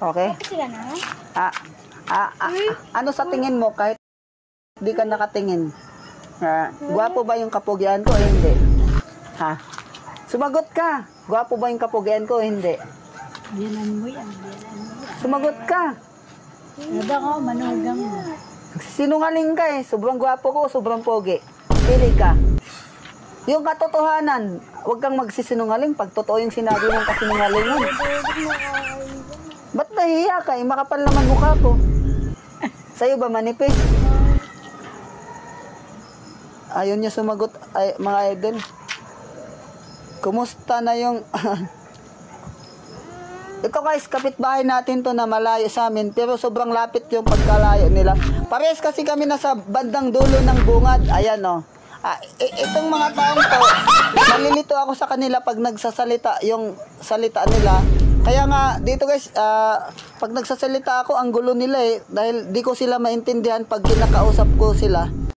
Okay. Ano sa tingin mo kahit di ka nakatingin? Gwapo ba yung kapugyan ko o hindi? Ha? Sumagot ka. Gwapo ba yung kapugyan ko o hindi? Biyanan mo yan. Sumagot ka. Nada ko, manugang mo. Sinungaling ka eh. Sobrang gwapo ko, sobrang pogi. Pili ka. Yung katotohanan, huwag kang magsisinungaling pag totoo yung sinabi mong kasinungalingan. Ba't nahiya ka? Makapal naman mukha ko. Sa'yo ba manipis? Ayaw niya sumagot, mga idol. Kumusta na yung... Ito guys, kapitbahay natin to na malayo sa amin, pero sobrang lapit yung pagkalayo nila. Parehas kasi kami nasa bandang dulo ng bungad. Ayan o. Itong mga taong to, nalilito ako sa kanila pag nagsasalita yung salita nila. Kaya nga, dito guys, pag nagsasalita ako, ang gulo nila eh. Dahil di ko sila maintindihan pag kinakausap ko sila.